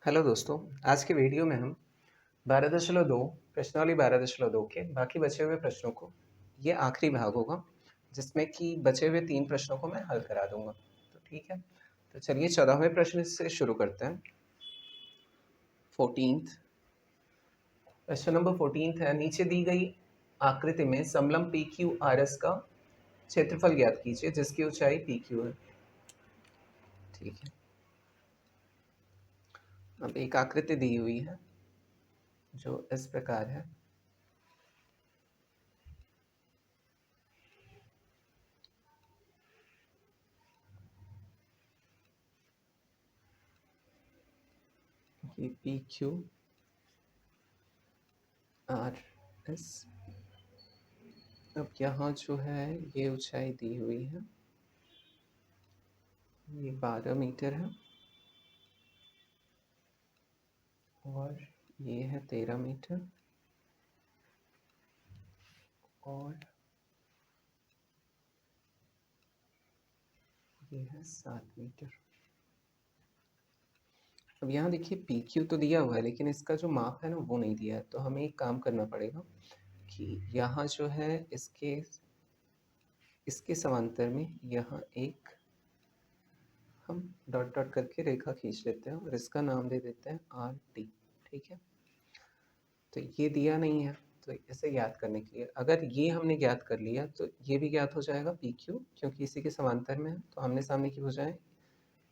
Hello दोस्तों, आज के वीडियो में हम 12.2 प्रश्नावली 12.2 के बाकी बचे हुए प्रश्नों को, ये आखिरी भाग होगा जिसमें कि बचे हुए 3 प्रश्नों को मैं हल करा दूंगा। तो ठीक है, तो चलिए 14वें प्रश्न से शुरू करते हैं। 14th क्वेश्चन नंबर 14th है, नीचे दी गई आकृति में समलंब पी क्यू आर एस का क्षेत्रफल ज्ञात कीजिए जिसकी ऊंचाई पी क्यू है। ठीक है, अब एक आकृति दी हुई है जो इस प्रकार है। ये पी क्यू आर एस। अब यहाँ जो है ये ऊंचाई दी हुई है, ये 12 मीटर है और ये है 13 मीटर और ये है 7 मीटर। अब यहाँ देखिए पी क्यू तो दिया हुआ है लेकिन इसका जो माप है ना वो नहीं दिया है, तो हमें एक काम करना पड़ेगा कि यहाँ जो है इसके समांतर में यहाँ एक हम डॉट डॉट करके रेखा खींच लेते हैं और इसका नाम दे देते हैं आर टी। ठीक है, तो ये दिया नहीं है, तो इसे ज्ञात करने के लिए अगर ये हमने ज्ञात कर लिया तो ये भी ज्ञात हो जाएगा पी क्यू, क्योंकि इसी के समांतर में है तो आमने सामने की भुजाएं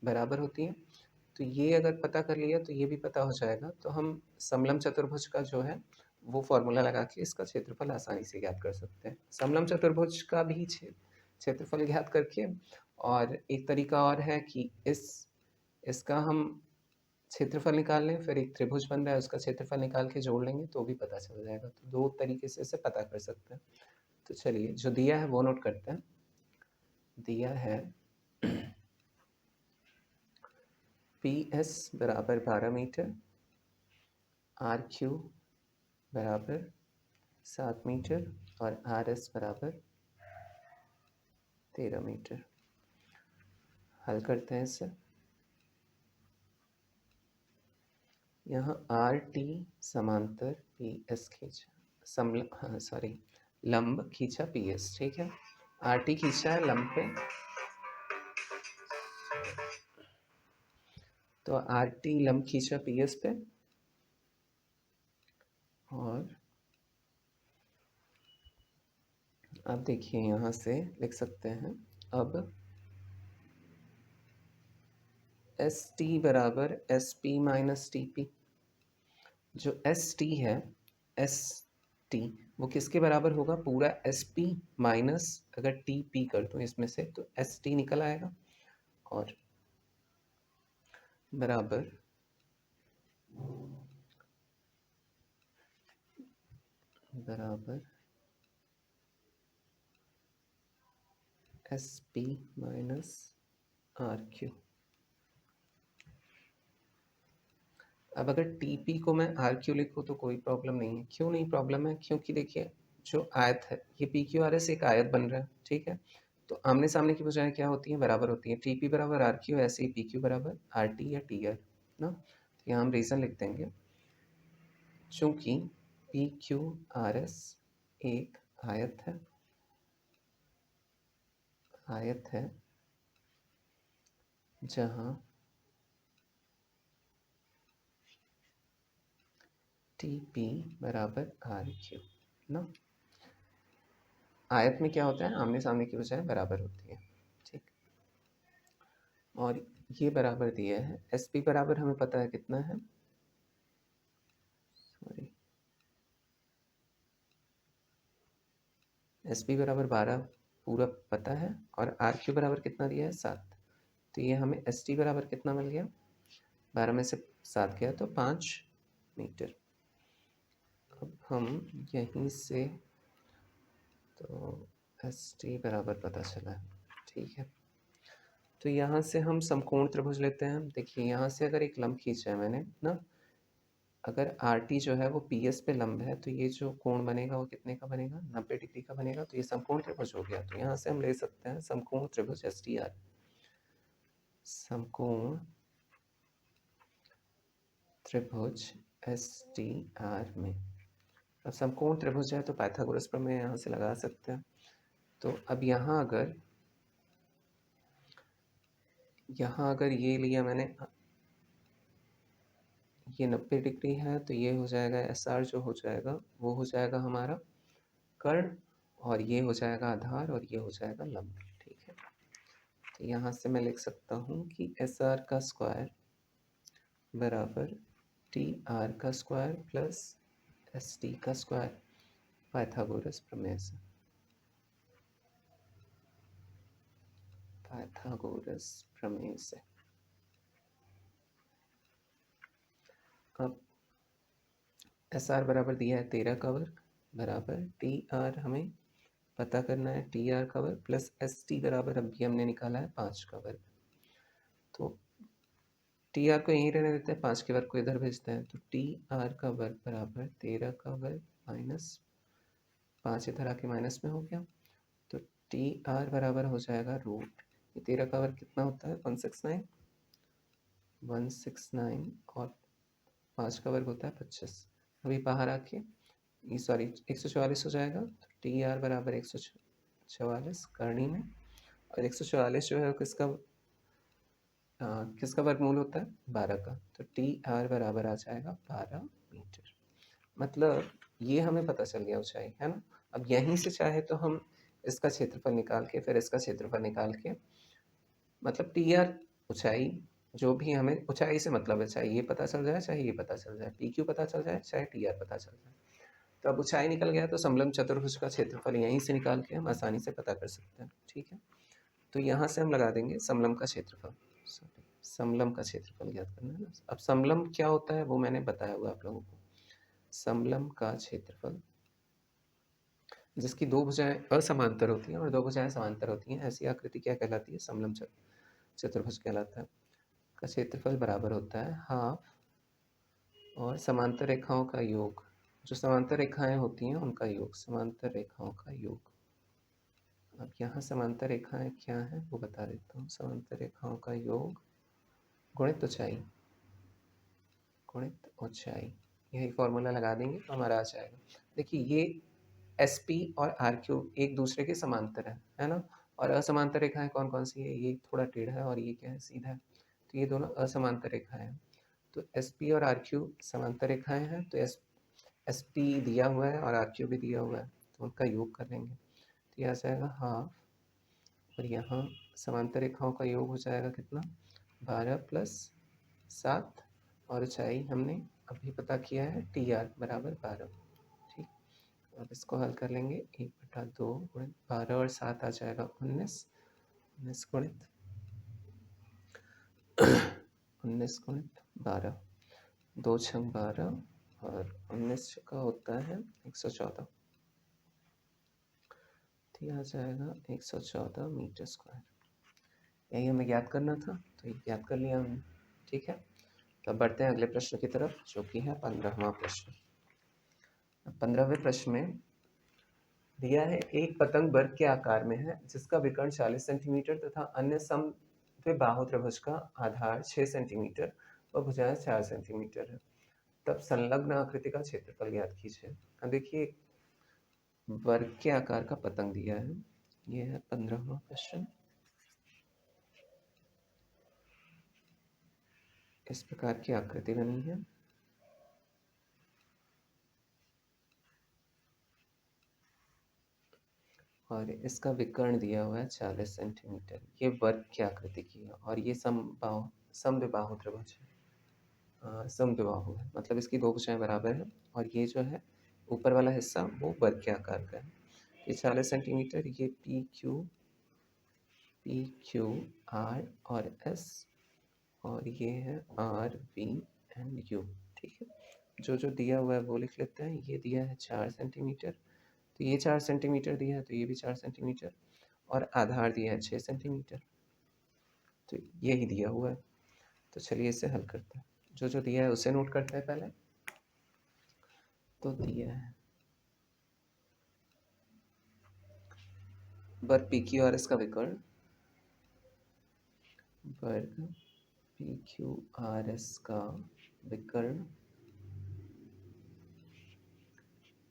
बराबर होती हैं। तो ये अगर पता कर लिया तो ये भी पता हो जाएगा, तो हम समलंब चतुर्भुज का जो है वो फॉर्मूला लगा के इसका क्षेत्रफल आसानी से ज्ञात कर सकते हैं। समलंब चतुर्भुज का भी क्षेत्रफल ज्ञात करके, और एक तरीका और है कि इसका हम क्षेत्रफल निकाल लें, फिर एक त्रिभुज बन रहा है उसका क्षेत्रफल निकाल के जोड़ लेंगे तो भी पता चल जाएगा। तो दो तरीके से इसे पता कर सकते हैं। तो चलिए जो दिया है वो नोट करते हैं। दिया है पी एस बराबर 12 मीटर, आर क्यू बराबर 7 मीटर और आर एस बराबर 13 मीटर। हल करते हैं इसे। यहाँ आर टी समांतर पी एस खींचा, लंब खींचा पी एस। ठीक है, आर टी खींचा है लंब पे, तो आर टी लंब खींचा पी एस पे और अब देखिए यहाँ से लिख सकते हैं अब एस टी बराबर S P minus T P. जो एस टी है, एस टी वो किसके बराबर होगा, पूरा एस पी माइनस अगर टी पी कर दूँ इसमें से तो एस टी निकल आएगा और बराबर बराबर S P minus R Q. अब अगर टी पी को मैं आर क्यू लिखूँ तो कोई प्रॉब्लम नहीं है। क्यों नहीं प्रॉब्लम है, क्योंकि देखिए जो आयत है ये पी क्यू आर एस एक आयत बन रहा है। ठीक है, तो आमने सामने की बजाय क्या होती है, बराबर होती है। टी पी बराबर आर क्यू, ऐसे ही पी क्यू बराबर आर टी या टी आर ना। तो यहाँ हम रीज़न लिख देंगे, चूँकि पी क्यू आर एस एक आयत है जहाँ टी पी बराबर आर क्यू ना। आयत में क्या होता है, आमने सामने की बजाय बराबर होती है। ठीक, और ये बराबर दिया है एस पी बराबर हमें पता है कितना है, सॉरी एस पी बराबर 12 पूरा पता है और आर क्यू बराबर कितना दिया है 7। तो ये हमें एस टी बराबर कितना मिल गया, 12 में से 7 गया तो 5 मीटर। अब हम यहीं से तो एस टी बराबर पता चला है। ठीक है, तो यहाँ से हम समकोण त्रिभुज लेते हैं। देखिए यहाँ से अगर एक लंब खींचा है मैंने ना, अगर आर टी जो है वो पी एस पे लंब है तो ये जो कोण बनेगा वो कितने का बनेगा, 90 डिग्री का बनेगा। तो ये समकोण त्रिभुज हो गया। तो यहाँ से हम ले सकते हैं समकोण त्रिभुज एस टी आर। समकोण त्रिभुज STR में। अब समकोण त्रिभुज है तो पाइथागोरस प्रमेय यहाँ से लगा सकते हैं। तो अब यहाँ अगर ये लिया मैंने, ये 90 डिग्री है तो ये हो जाएगा SR, जो हो जाएगा वो हो जाएगा हमारा कर्ण, और ये हो जाएगा आधार, और ये हो जाएगा लंब। ठीक है, तो यहाँ से मैं लिख सकता हूँ कि SR का स्क्वायर बराबर TR का स्क्वायर प्लस ST का स्क्वायर, पाइथागोरस प्रमेय से। पाइथागोरस प्रमेय से अब SR बराबर दिया है 13 का वर्ग बराबर TR, हमें पता करना है TR का वर्ग, प्लस ST बराबर अभी हमने निकाला है 5 का वर्ग। तो TR को यहीं रहने देते हैं, 5 के वर्ग को इधर भेजते हैं, तो TR का वर्ग बराबर 13 का वर्ग माइनस 5 इधर आके माइनस में हो गया, तो TR बराबर हो जाएगा रूट, ये 13 का वर्ग कितना होता है 169, और 5 का वर्ग होता है 25। अभी बाहर आके ये सॉरी 144 हो जाएगा, तो TR बराबर 144 करनी में, और 144 जो है किसका वर्गमूल होता है 12 का, तो TR बराबर आ जाएगा 12 मीटर। मतलब ये हमें पता चल गया ऊंचाई, है ना। अब यहीं से चाहे तो हम इसका क्षेत्रफल निकाल के फिर इसका क्षेत्रफल निकाल के, मतलब TR ऊंचाई, जो भी हमें ऊंचाई से मतलब है, चाहे ये पता चल जाए चाहे ये पता चल जाए, PQ पता चल जाए चाहे TR पता चल जाए। तो अब ऊंचाई निकल गया तो समलंब चतुर्भुज का क्षेत्रफल यहीं से निकाल के हम आसानी से पता कर सकते हैं। ठीक है, तो यहाँ से हम लगा देंगे समलंब का क्षेत्रफल, समलंब का क्षेत्रफल ज्ञात करना है ना। अब समलंब क्या होता है वो मैंने बताया हुआ आप लोगों को। समलंब का क्षेत्रफल जिसकी दो भुजाएं असमांतर होती हैं और दो भुजाएं समांतर होती हैं, ऐसी आकृति क्या कहलाती है, समलंब चतुर्भुज कहलाता है। का क्षेत्रफल बराबर होता है हाफ और समांतर रेखाओं का योग, जो समांतर रेखाएं होती हैं उनका योग, समांतर रेखाओं का योग। अब यहाँ समांतर रेखाएं क्या है वो बता देता हूँ। समांतर रेखाओं का योग गुणित ऊंचाई, गुणित ऊंचाई, यही फॉर्मूला लगा देंगे तो हमारा आ जाएगा। देखिए ये SP और RQ एक दूसरे के समांतर है ना, और असमांतर रेखाएं कौन कौन सी है, ये थोड़ा टेढ़ा है और ये क्या है सीधा है, तो ये दोनों असमांतर रेखाएं हैं। तो SP और RQ समांतर रेखाएं हैं, तो SP दिया हुआ है और RQ भी दिया हुआ है, तो उनका योग कर लेंगे, तो यह आ जाएगा हाफ, और यहाँ समांतर रेखाओं का योग हो जाएगा कितना 12 प्लस 7, और ऊंचाई हमने अभी पता किया है TR बराबर 12। ठीक, अब इसको हल कर लेंगे, 1/2 गुणित 12 और 7 आ जाएगा 19, 19 गुणित 12, 2 छंग 12 और 19 का होता है 114, तो आ जाएगा 114 मीटर स्क्वायर। यही हमें ज्ञात करना था, तो ये ज्ञात कर लिया हमने। ठीक है, तो बढ़ते हैं अगले प्रश्न की तरफ, जो कि है 15वां प्रश्न। 15वें प्रश्न में दिया है एक पतंग वर्ग के आकार में है जिसका विकर्ण 40 सेंटीमीटर तथा अन्य समद्विबाहु त्रिभुज का आधार 6 सेंटीमीटर व भुजाएं 4 सेंटीमीटर है, तब संलग्न आकृति का क्षेत्रफल ज्ञात कीजिए। अब देखिए वर्ग के आकार का पतंग दिया है, ये है 15वां प्रश्न। इस प्रकार की आकृति बनी है, और इसका विकर्ण दिया हुआ है 40 सेंटीमीटर। ये वर्ग की आकृति की है और ये समद्विबाहु त्रिभुज है, समद्विबाहु है, मतलब इसकी दो भुजाएं बराबर है, और ये जो है ऊपर वाला हिस्सा वो वर्ग के आकार का है। ये 40 सेंटीमीटर, ये PQ R और S, और ये है R V एंड U। ठीक है, जो दिया हुआ है वो लिख लेते हैं। ये दिया है 4 सेंटीमीटर, तो ये 4 सेंटीमीटर दिया है, तो ये भी 4 सेंटीमीटर, और आधार दिया है 6 सेंटीमीटर, तो यही दिया हुआ है। तो चलिए इसे हल करते हैं। जो दिया है उसे नोट करते हैं पहले। तो दिया है वर्ग PQ और इसका विकर्ण, वर्ग PQ RS का विकर्ण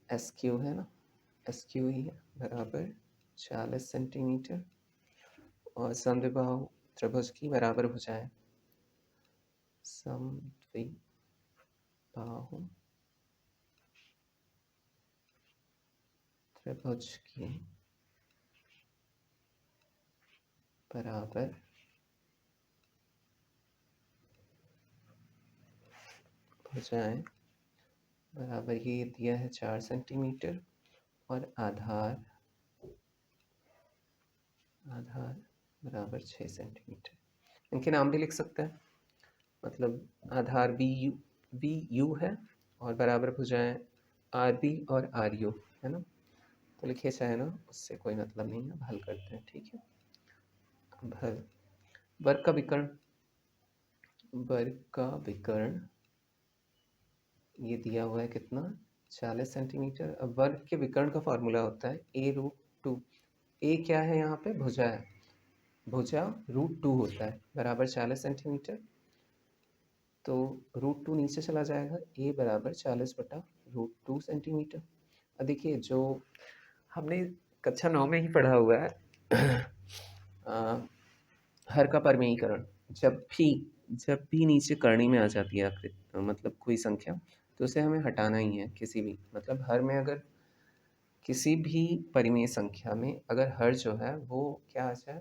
एस क्यू है ना, एस क्यू ही है, बराबर 40 सेंटीमीटर। और समद्विबाहु त्रिभुज की बराबर भुजाएं, समद्विबाहु त्रिभुज की बराबर भुजाएं बराबर, ये दिया है 4 सेंटीमीटर और आधार बराबर 6 सेंटीमीटर। इनके नाम भी लिख सकते हैं, मतलब आधार बी यू है और बराबर भुजाएं आर बी और आर यू है ना, तो लिखे चाहे ना, उससे कोई मतलब नहीं है, अब हल करते हैं। ठीक है, अब हल। वर्ग का विकर्ण ये दिया हुआ है कितना, 40 सेंटीमीटर। अब वर्ग के विकर्ण का फॉर्मूला होता है a√2। ए क्या है यहाँ पे, भुजा है, भुजा √2 होता है, बराबर 40 सेंटीमीटर। तो √2 नीचे चला जाएगा, a बराबर 40/√2 सेंटीमीटर। अब देखिए, जो हमने कक्षा 9 में ही पढ़ा हुआ है हर का परमेयीकरण, जब भी नीचे करनी में आ जाती है आकृति, मतलब कोई संख्या, तो उसे हमें हटाना ही है। किसी भी, मतलब हर में अगर किसी भी परिमेय संख्या में अगर हर जो है वो क्या आ जाए,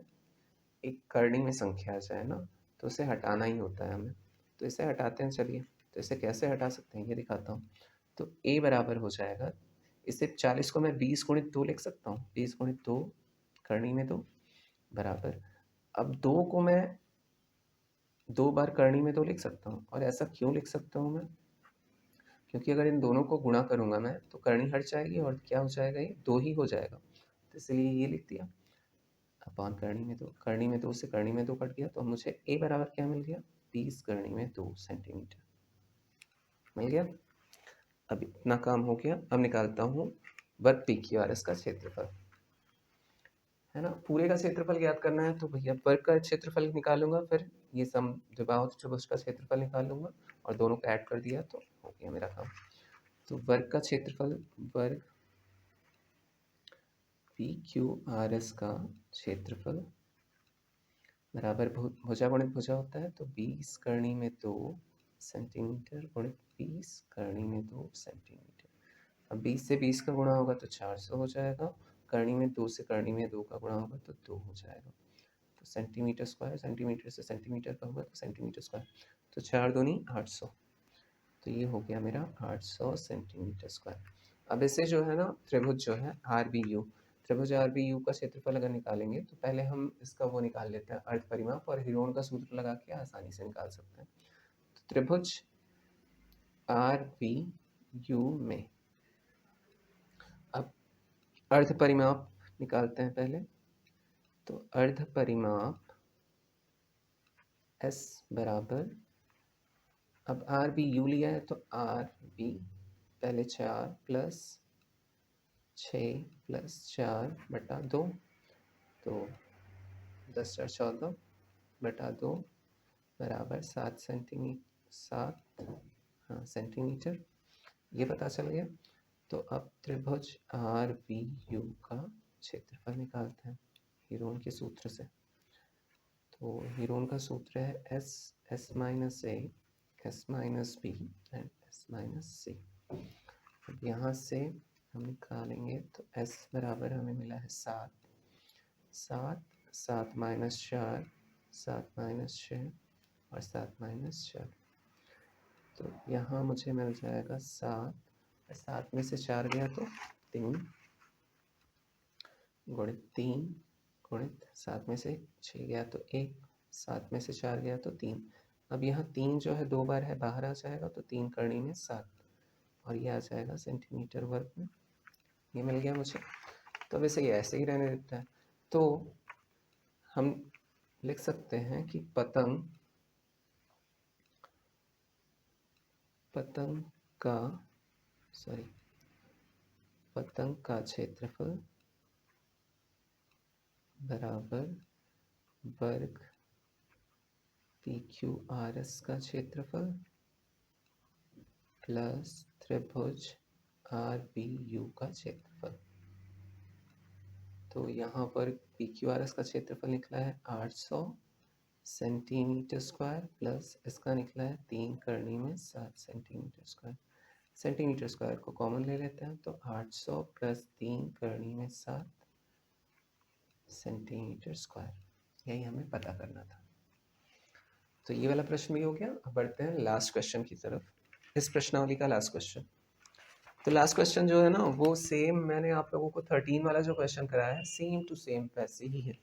एक करनी में संख्या आ जाए ना, तो उसे हटाना ही होता है हमें। तो इसे हटाते हैं, चलिए। तो इसे कैसे हटा सकते हैं ये दिखाता हूँ। तो a बराबर हो जाएगा, इसे 40 को मैं 20 गुणित 2 लिख सकता हूँ, 20 गुणित 2 करनी में 2 बराबर। अब 2 को मैं 2 बार करनी में 2 लिख सकता हूँ। और ऐसा क्यों लिख सकता हूँ मैं, क्योंकि अगर इन दोनों को गुणा करूँगा मैं तो करनी हट जाएगी और क्या हो जाएगा, ये 2 ही हो जाएगा। तो इसलिए ये लिख दिया अपॉन करनी में 2। करनी में 2 से करनी में 2 कट गया, तो मुझे a बराबर क्या मिल गया, 20 करनी में 2 सेंटीमीटर मिल गया। अब इतना काम हो गया। अब निकालता हूँ वर्ग PQRS का क्षेत्रफल, है ना। पूरे का क्षेत्रफल ज्ञात करना है तो भैया वर्ग का क्षेत्रफल निकालूंगा, फिर ये समद्विबाहु त्रिभुज का क्षेत्रफल निकालूंगा और दोनों को ऐड कर दिया तो हो गया मेरा काम। तो वर्ग का क्षेत्रफल, वर्ग PQRS का क्षेत्रफल बराबर भुजा गुणित भुजा होता है, तो 20 करनी में 2 सेंटीमीटर गुणित 20 करनी में 2 सेंटीमीटर। अब 20 से 20 का गुणा होगा तो 400 हो जाएगा, करनी में 2 से करनी में 2 का गुणा होगा तो 2 हो जाएगा। तो सेंटीमीटर स्क्वायर, सेंटीमीटर से सेंटीमीटर का हुआ तो सेंटीमीटर स्क्वायर, तो 4 दूनी 800। तो ये हो गया मेरा 800 सेंटीमीटर स्क्वायर। अब इसे जो है ना, त्रिभुज जो है RBU, त्रिभुज RBU का क्षेत्रफल अगर निकालेंगे तो पहले हम इसका वो निकाल लेते हैं, अर्ध परिमाप, और हिरोन का सूत्र लगा के आसानी से निकाल सकते हैं। तो त्रिभुज RBU में अब अर्ध परिमाप निकालते हैं पहले। तो अर्ध परिमाप S बराबर, अब RBU लिया है तो RB पहले 4 प्लस 6 प्लस 4/2, तो 10/14/2 बराबर 7 सेंटीमीटर, ये पता चल गया। तो अब त्रिभुज RBU का क्षेत्रफल निकालते हैं हीरोन के सूत्र से। तो हीरोन का सूत्र है S minus A, S minus B and S minus C। अब यहाँ से हम निकालेंगे तो S बराबर हमें मिला है 7, 7 माइनस 4, 7 माइनस 6 और 7 माइनस 4, तो यहाँ मुझे मिल जाएगा 7 में से 4 गया तो 3 गुणित 3 गुणित 7 में से 6 गया तो 1, 7 में से 4 गया तो 3। अब यहाँ 3 जो है 2 बार है, बाहर आ जाएगा, तो 3 करनी में 7 और ये आ जाएगा सेंटीमीटर वर्ग में, ये मिल गया मुझे। तो वैसे ये ऐसे ही रहने देता है। तो हम लिख सकते हैं कि पतंग का क्षेत्रफल बराबर वर्ग PQRS का क्षेत्रफल प्लस त्रिभुज आर बी यू का क्षेत्रफल। तो यहाँ पर पी क्यू आर एस का क्षेत्रफल निकला है 800 सेंटीमीटर स्क्वायर, प्लस इसका निकला है 3 करनी में 7 सेंटीमीटर स्क्वायर। सेंटीमीटर स्क्वायर को कॉमन ले लेते हैं, तो 800 प्लस 3 करनी में 7 सेंटीमीटर स्क्वायर, यही हमें पता करना था। तो ये वाला प्रश्न भी हो गया। अब बढ़ते हैं लास्ट क्वेश्चन की तरफ, इस प्रश्नावली का लास्ट क्वेश्चन। तो लास्ट क्वेश्चन जो है ना, वो सेम मैंने आप लोगों को 13 वाला जो क्वेश्चन कराया है, सेम टू सेम वैसे ही है।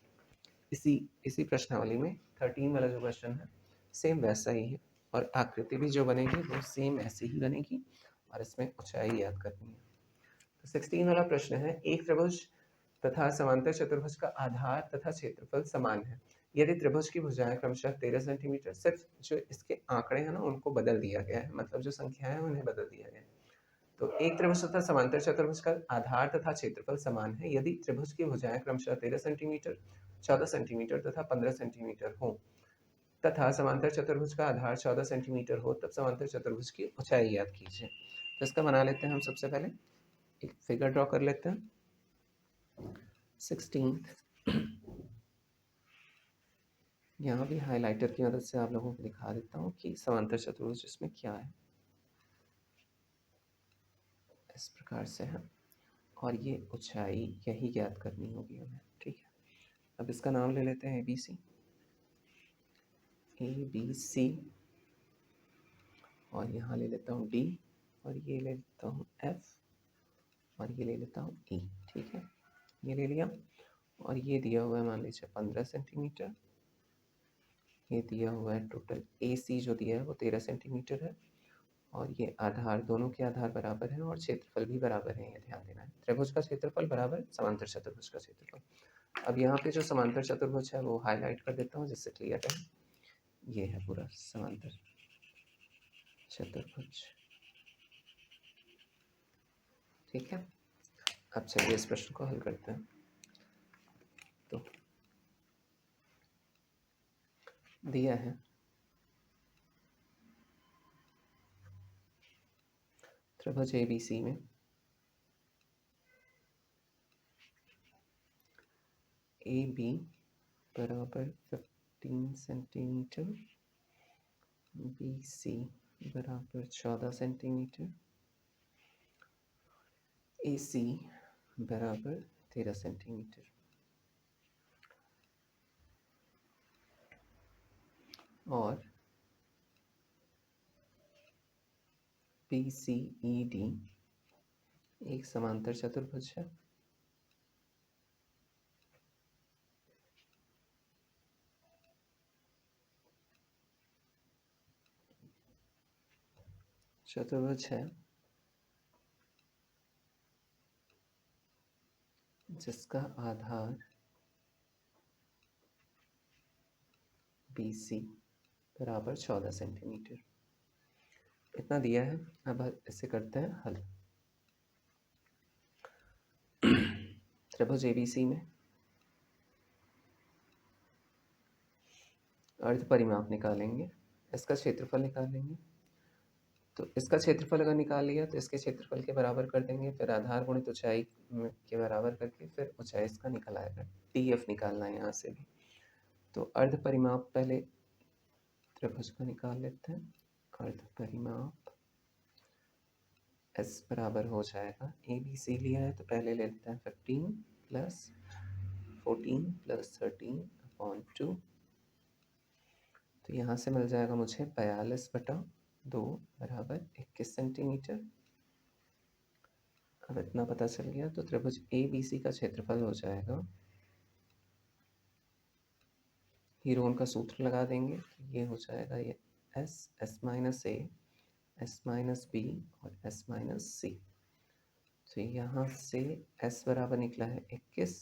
इसी प्रश्नावली में 13 वाला जो क्वेश्चन है सेम वैसा ही है, और आकृति भी जो बनेगी वो सेम ऐसे ही बनेगी, और इसमें ऊंचाई याद करनी है। तो 16 वाला प्रश्न है, एक त्रिभुज तथा समांतर चतुर्भुज का आधार तथा क्षेत्रफल समान है यदि त्रिभुज की भुजाएं क्रमशः 13 सेंटीमीटर, सिर्फ जो इसके आंकड़े हैं ना उनको बदल दिया गया है, मतलब जो संख्याएं हैं उन्हें बदल दिया गया है। तो एक त्रिभुज तथा समांतर चतुर्भुज का आधार तथा क्षेत्रफल समान है यदि त्रिभुज की भुजाएं क्रमशः 13 सेंटीमीटर, 14 सेंटीमीटर तथा 15 सेंटीमीटर हो, तथा समांतर चतुर्भुज का आधार 14 सेंटीमीटर हो, तब समांतर चतुर्भुज की ऊंचाई याद कीजिए। तो इसका बना लेते हैं हम। सबसे पहले एक फिगर ड्रॉ कर लेते हैं। 16 यहाँ भी हाइलाइटर की मदद से आप लोगों को दिखा देता हूँ कि समांतर चतुर्भुज इसमें क्या है। इस प्रकार से है, और ये ऊंचाई यही ज्ञात करनी होगी हमें, ठीक है। अब इसका नाम ले लेते हैं ABC, ABC, और यहाँ ले लेता हूँ D, और ये ले लेता हूँ F, और ये ले लेता हूँ E, ठीक है। ये ले लिया, और ये दिया हुआ है मान लीजिए 15 सेंटीमीटर, ये दिया हुआ है टोटल AC जो दिया है वो 13 सेंटीमीटर है, और ये आधार, दोनों के आधार बराबर हैं और क्षेत्रफल भी बराबर है, ये ध्यान देना है। त्रिभुज का क्षेत्रफल बराबर समांतर चतुर्भुज का क्षेत्रफल। अब यहाँ पे जो समांतर चतुर्भुज है वो हाईलाइट कर देता हूँ जिससे क्लियर है। ये है पूरा समांतर चतुर्भुज, ठीक है। अब चलिए इस प्रश्न को हल करते हैं। तो दिया है त्रिभुज ABC में AB बराबर 15 सेंटीमीटर, BC बराबर 14 सेंटीमीटर, AC बराबर 13 सेंटीमीटर, और BCED एक समांतर चतुर्भुज है। चतुर्भुज है जिसका आधार BC बराबर 14 सेंटीमीटर, इतना दिया है। अब इसे करते हैं हल। त्रिभुज ABC में अर्ध परिमाप निकालेंगे, इसका क्षेत्रफल निकालेंगे। तो इसका क्षेत्रफल अगर निकाल लिया तो इसके क्षेत्रफल के बराबर कर देंगे, फिर आधार गुणित ऊंचाई के बराबर करके फिर ऊंचाई इसका निकल आएगा। TF निकालना है यहाँ से भी। तो अर्ध परिमाप पहले त्रिभुज का निकाल लेते हैं। अर्ध परिमाप S बराबर हो जाएगा, ABC लिया है तो पहले ले लेते हैं 15 प्लस 14 प्लस 13 अपॉन 2। तो यहाँ से मिल जाएगा मुझे 42/2 बराबर 21 सेंटीमीटर। अब इतना पता चल गया, तो त्रिभुज ABC का क्षेत्रफल हो जाएगा, हीरोन का सूत्र लगा देंगे, ये हो जाएगा ये S minus A, S minus B और S माइनस C। तो यहाँ से S बराबर निकला है 21,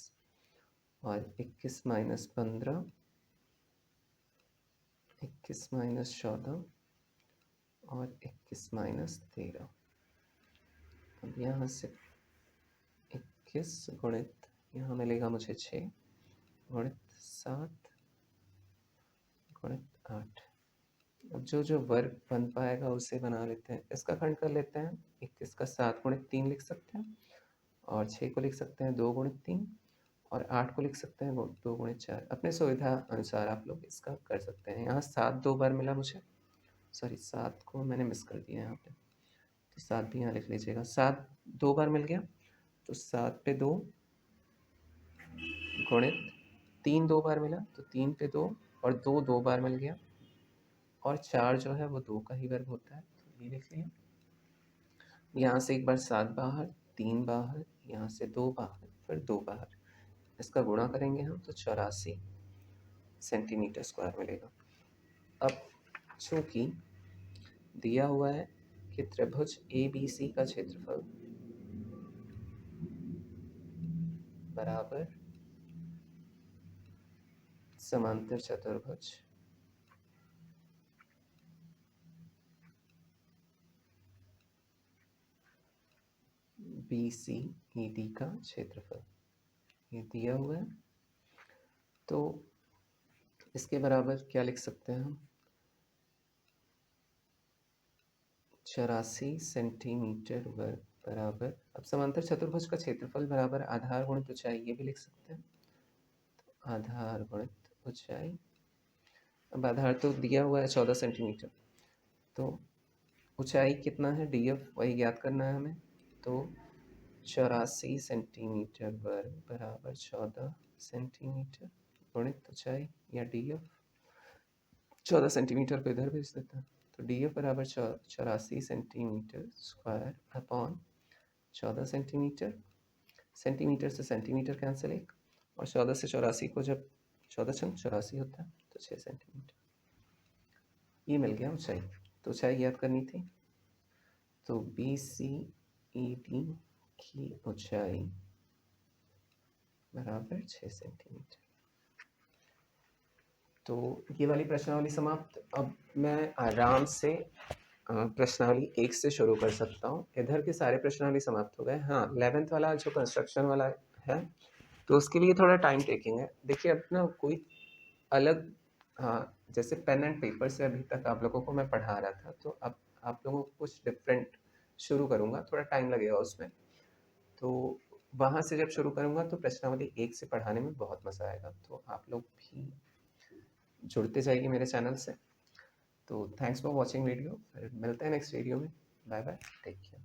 और 21 माइनस 15, 21 माइनस 14 और 21 माइनस 13। अब यहाँ से 21 गुणित, यहाँ मिलेगा मुझे 6 गुणित 7 गुणित 8 अब जो वर्ग बन पाएगा उसे बना लेते हैं। इसका खंड कर लेते हैं। 21 का 7 गुणित 3 लिख सकते हैं, और 6 को लिख सकते हैं 2 गुणित 3, और 8 को लिख सकते हैं 2 गुणित 4। अपने सुविधा अनुसार आप लोग इसका कर सकते हैं। यहाँ 7 2 बार मिला मुझे, सॉरी 7 को मैंने मिस कर दिया यहाँ पे, तो 7 भी यहाँ लिख लीजिएगा। 7 2 बार मिल गया, तो 7 पे 2 गुणित 3 2 बार मिला, तो 3 पे 2, और 2 2 बार मिल गया, और 4 जो है वो 2 का ही वर्ग होता है, तो ये लिख लिया। यहाँ से एक बार 7 बाहर, 3 बाहर, यहाँ से 2 बाहर, फिर 2 बाहर। इसका गुणा करेंगे हम तो 84 सेंटीमीटर स्क्वायर मिलेगा। अब चूंकि दिया हुआ है कि त्रिभुज ABC का क्षेत्रफल बराबर समांतर चतुर्भुज BCED का क्षेत्रफल, ये दिया हुआ है, तो इसके बराबर क्या लिख सकते हैं हम, 84 सेंटीमीटर वर्ग बराबर, अब समांतर चतुर्भुज का क्षेत्रफल बराबर आधार गुणित ऊंचाई, ये भी लिख सकते हैं, तो आधार गुणित ऊंचाई। अब आधार तो दिया हुआ है 14 सेंटीमीटर, तो ऊंचाई कितना है DF वही ज्ञात करना है हमें, तो 84 सेंटीमीटर वर्ग बराबर 14 सेंटीमीटर गुणित ऊंचाई, या DF 14 सेंटीमीटर को इधर भेज देता है, तो DF बराबर 84 centimetre square upon 14 centimetre, centimetre से सेंटीमीटर कैंसिल एक, और 14 से 84 को जब 14 छंग 84 होता है, तो 6 सेंटीमीटर, ये मिल गया ऊंचाई। तो ऊंचाई याद करनी थी, तो BCED की ऊंचाई बराबर 6 सेंटीमीटर। तो ये वाली प्रश्नावली समाप्त। अब मैं आराम से प्रश्नावली 1 से शुरू कर सकता हूँ। इधर के सारे प्रश्नावली समाप्त हो गए। हाँ, 11th वाला जो कंस्ट्रक्शन वाला है, तो उसके लिए थोड़ा टाइम टेकिंग है। देखिए अब ना कोई अलग, हाँ, जैसे पेन एंड पेपर से अभी तक आप लोगों को मैं पढ़ा रहा था, तो अब आप लोगों को कुछ डिफरेंट शुरू करूँगा, थोड़ा टाइम लगेगा उसमें। तो वहाँ से जब शुरू करूँगा तो प्रश्नावली 1 से पढ़ाने में बहुत मज़ा आएगा, तो आप लोग भी जुड़ते जाइए मेरे चैनल से। तो थैंक्स फॉर वॉचिंग वीडियो, फिर मिलते हैं नेक्स्ट वीडियो में। Bye bye, take care.